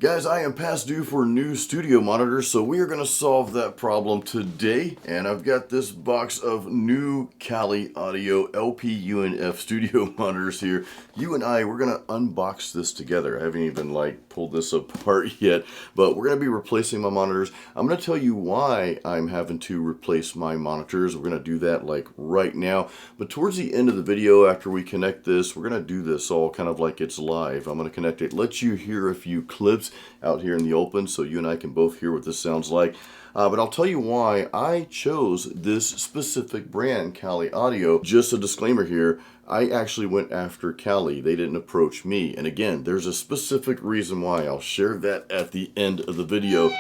Guys, I am past due for new studio monitors, so we are going to solve that problem today. And I've got this box of new Kali Audio LP-UNF studio monitors here. You and I, we're going to unbox this together. I haven't even pulled this apart yet, but we're going to be replacing my monitors. I'm going to tell you why I'm having to replace my monitors. We're going to do that right now. But towards the end of the video, after we connect this, we're going to do this all kind of like it's live. I'm going to connect it, let you hear a few clips out here in the open so you and I can both hear what this sounds like. But I'll tell you why I chose this specific brand, Kali Audio. Just a disclaimer here, I actually went after Kali. They didn't approach me. And again, there's a specific reason why. I'll share that at the end of the video.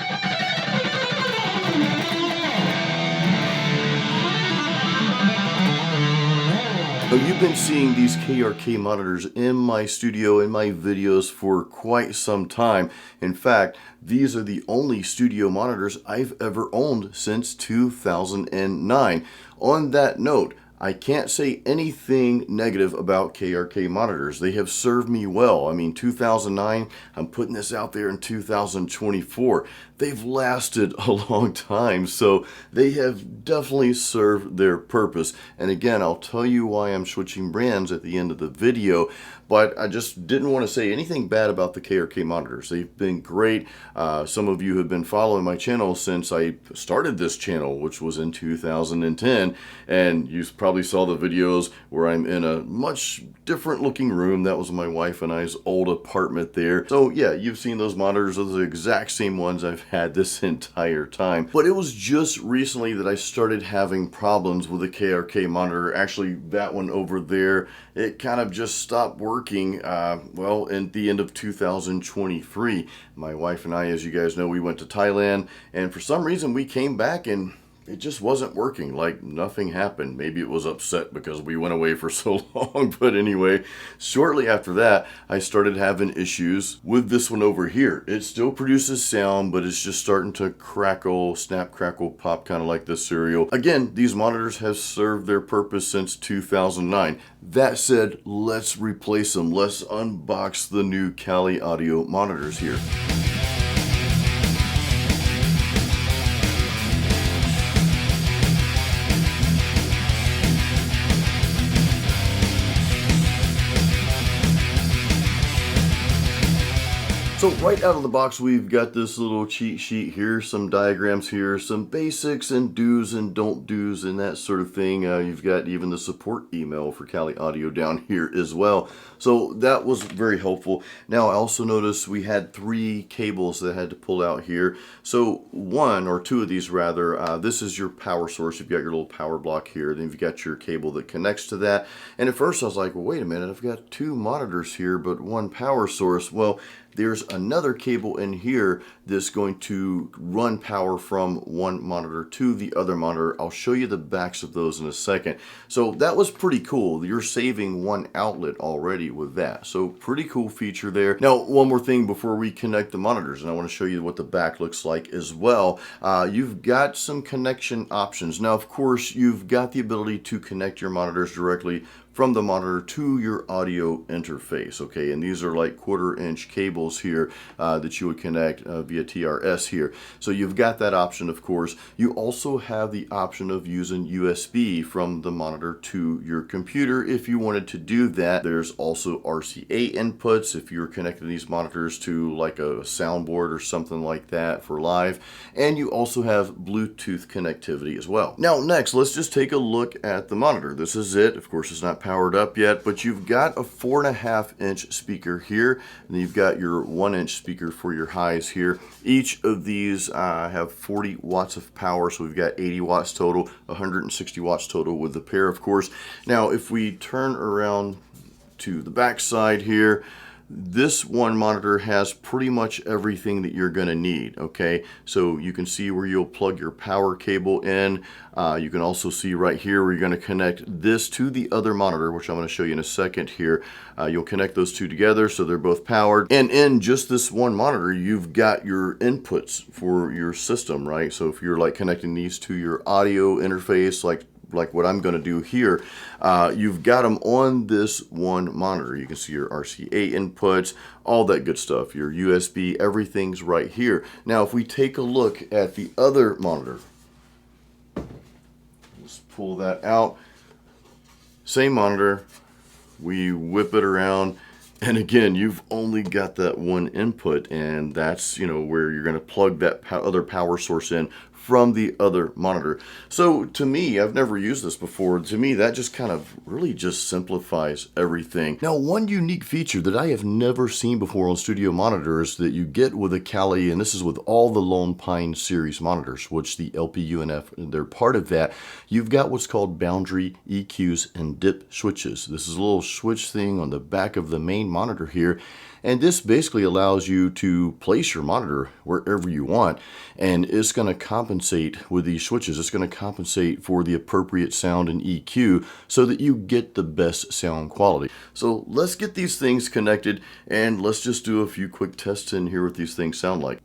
So you've been seeing these KRK monitors in my studio, in my videos for quite some time. In fact, these are the only studio monitors I've ever owned since 2009. On that note, I can't say anything negative about KRK monitors. They have served me well. I mean, 2009, I'm putting this out there in 2024. They've lasted a long time, so they have definitely served their purpose. And again, I'll tell you why I'm switching brands at the end of the video, but I just didn't want to say anything bad about the KRK monitors. They've been great. Some of you have been following my channel since I started this channel, which was in 2010, and you probably saw the videos where I'm in a much different looking room. That was my wife and I's old apartment there. So yeah, you've seen those monitors. Those are the exact same ones I've had this entire time. But it was just recently that I started having problems with the KRK monitor. Actually, that one over there, it kind of just stopped working, well, in the end of 2023. My wife and I, as you guys know, we went to Thailand, and for some reason we came back and it just wasn't working. Like nothing happened. Maybe it was upset because we went away for so long. But anyway, shortly after that, I started having issues with this one over here. It still produces sound, but it's just starting to crackle, snap, crackle, pop, kind of like this cereal. Again, these monitors have served their purpose since 2009. That said, let's replace them. Let's unbox the new Kali Audio monitors here. So right out of the box, we've got this little cheat sheet here, some diagrams here, some basics and do's and don't do's and that sort of thing. You've got even the support email for Kali Audio down here as well. So that was very helpful. Now I also noticed we had 3 cables that I had to pull out here. So 1 or 2 of these rather, this is your power source. You've got your little power block here. Then you've got your cable that connects to that. And at first I was like, well, wait a minute, I've got 2 monitors here, but 1 power source. Well, there's another cable in here that's going to run power from one monitor to the other monitor. I'll show you the backs of those in a second. So that was pretty cool. You're saving 1 outlet already with that. So pretty cool feature there. Now, one more thing before we connect the monitors, and I want to show you what the back looks like as well. You've got some connection options. Now, of course, you've got the ability to connect your monitors directly from the monitor to your audio interface, okay? And these are like 1/4-inch cables here that you would connect via TRS here. So you've got that option, of course. You also have the option of using USB from the monitor to your computer if you wanted to do that. There's also RCA inputs if you're connecting these monitors to like a soundboard or something like that for live. And you also have Bluetooth connectivity as well. Now, next, let's just take a look at the monitor. This is it. Of course, it's not powered up yet, but you've got a 4.5-inch speaker here, and you've got your 1-inch speaker for your highs here. Each of these have 40 watts of power, so we've got 80 watts total, 160 watts total with the pair, of course. Now, if we turn around to the back side here, this one monitor has pretty much everything that you're going to need, okay? So you can see where you'll plug your power cable in. You can also see right here where you're going to connect this to the other monitor, which I'm going to show you in a second here. You'll connect those two together so they're both powered. And in just this one monitor, you've got your inputs for your system, right? So if you're like connecting these to your audio interface, like like what I'm going to do here, you've got them on this one monitor. You can see your RCA inputs, all that good stuff, your USB, everything's right here. Now, if we take a look at the other monitor, let's pull that out. Same monitor, we whip it around, and again, you've only got that one input, and that's, you know, where you're going to plug that other power source in from the other monitor. So to me, I've never used this before. To me, that just kind of really just simplifies everything. Now, one unique feature that I have never seen before on studio monitors that you get with a Kali, and this is with all the Lone Pine series monitors, which the LP-UNF, they're part of that. You've got what's called boundary EQs and dip switches. This is a little switch thing on the back of the main monitor here. And this basically allows you to place your monitor wherever you want, and it's going to compensate with these switches. It's going to compensate for the appropriate sound and EQ so that you get the best sound quality. So let's get these things connected, and let's just do a few quick tests and hear what these things sound like.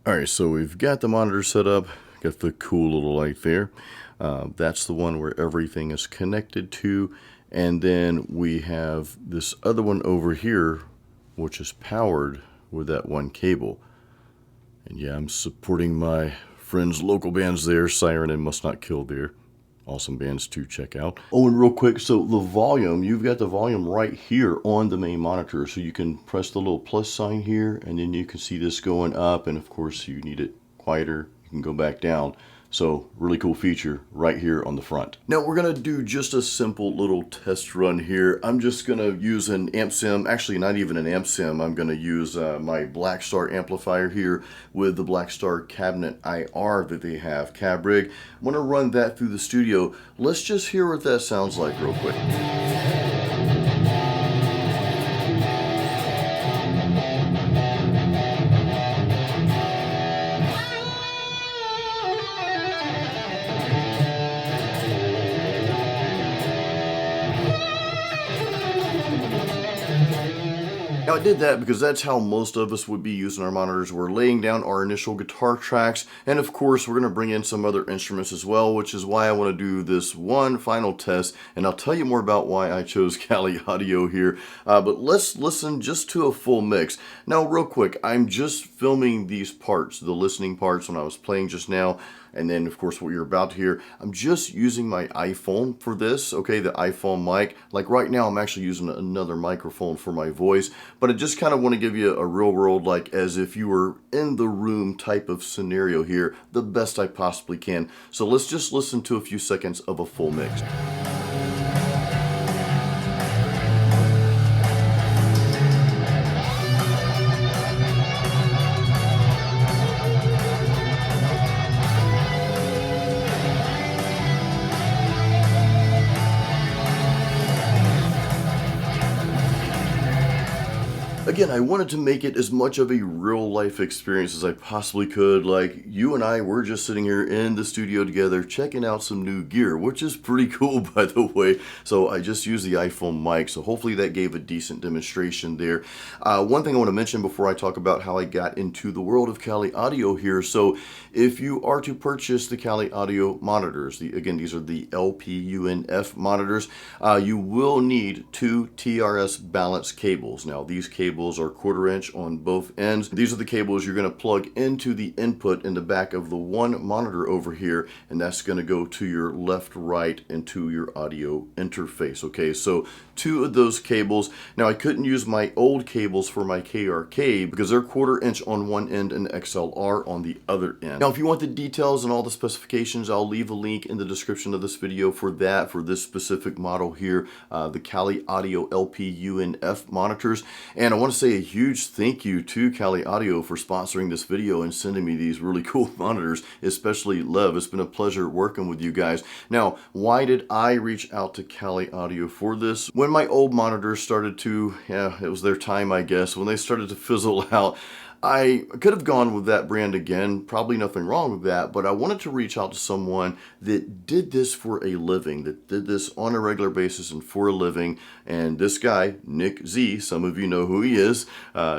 Alright, so we've got the monitor set up, got the cool little light there. That's the one where everything is connected to, and then we have this other one over here, which is powered with that one cable. And yeah, I'm supporting my friends' local bands there, Siren and Must Not Kill there. Awesome bands to check out. Oh, and real quick, so the volume, you've got the volume right here on the main monitor. So you can press the little plus sign here, and then you can see this going up. And of course, you need it quieter, you can go back down. So really cool feature right here on the front. Now we're gonna do just a simple little test run here. I'm just gonna use an amp sim, actually not even an amp sim. I'm gonna use my Blackstar amplifier here with the Blackstar Cabinet IR that they have, cab rig. I'm gonna run that through the studio. Let's just hear what that sounds like real quick. Now I did that because that's how most of us would be using our monitors. We're laying down our initial guitar tracks, and of course we're going to bring in some other instruments as well, which is why I want to do this one final test, and I'll tell you more about why I chose Kali Audio here. But let's listen just to a full mix. Now real quick, I'm just filming these parts, the listening parts when I was playing just now, and then of course what you're about to hear. I'm just using my iPhone for this, okay, the iPhone mic. Like right now I'm actually using another microphone for my voice, but I just kind of want to give you a real world, like as if you were in the room type of scenario here, the best I possibly can. So let's just listen to a few seconds of a full mix. Again, I wanted to make it as much of a real life experience as I possibly could. Like you and I were just sitting here in the studio together checking out some new gear, which is pretty cool by the way. So I just used the iPhone mic, so hopefully that gave a decent demonstration there. One thing I want to mention before I talk about how I got into the world of Kali Audio here. So if you are to purchase the Kali Audio monitors, again these are the LP-UNF monitors, you will need 2 TRS balance cables. Now these cables are 1/4 inch on both ends. These are the cables you're going to plug into the input in the back of the one monitor over here, and that's going to go to your left, right, and to your audio interface. Okay, so 2 of those cables. Now I couldn't use my old cables for my KRK because they're 1/4 inch on one end and XLR on the other end. Now if you want the details and all the specifications, I'll leave a link in the description of this video for that, for this specific model here, the Kali Audio LP-UNF monitors. And I want to say a huge thank you to Kali Audio for sponsoring this video and sending me these really cool monitors, especially Lev. It's been a pleasure working with you guys. Now, why did I reach out to Kali Audio for this? When my old monitors started to, it was their time I guess, when they started to fizzle out, I could have gone with that brand again, probably nothing wrong with that, but I wanted to reach out to someone that did this for a living, that did this on a regular basis and for a living. And this guy, Nic Z, some of you know who he is.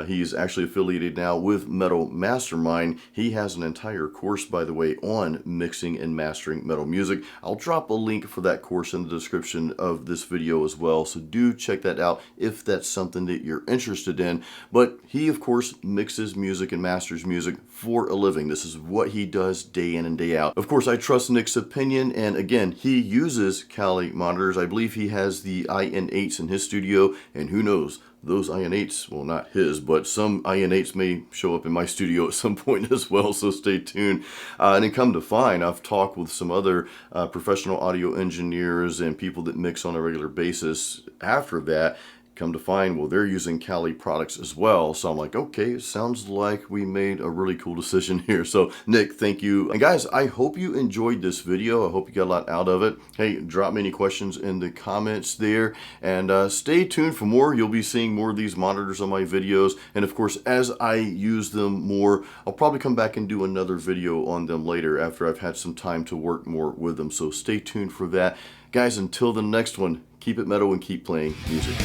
He's actually affiliated now with Metal Mastermind. He has an entire course, by the way, on mixing and mastering metal music. I'll drop a link for that course in the description of this video as well, so do check that out if that's something that you're interested in. But he, of course, mixes music and masters music for a living. This is what he does day in and day out. Of course, I trust Nic's opinion, and again, he uses Kali monitors. I believe he has the IN8s in his studio, and who knows, those IN8s, well, not his, but some IN8s may show up in my studio at some point as well, so stay tuned. And then come to find, I've talked with some other professional audio engineers and people that mix on a regular basis after that. Come to find, well, they're using Kali products as well. So I'm like, okay, it sounds like we made a really cool decision here. So Nic, thank you. And guys, I hope you enjoyed this video. I hope you got a lot out of it. Hey, drop me any questions in the comments there, and stay tuned for more. You'll be seeing more of these monitors on my videos. And of course, as I use them more, I'll probably come back and do another video on them later after I've had some time to work more with them. So stay tuned for that. Guys, until the next one, keep it metal and keep playing music.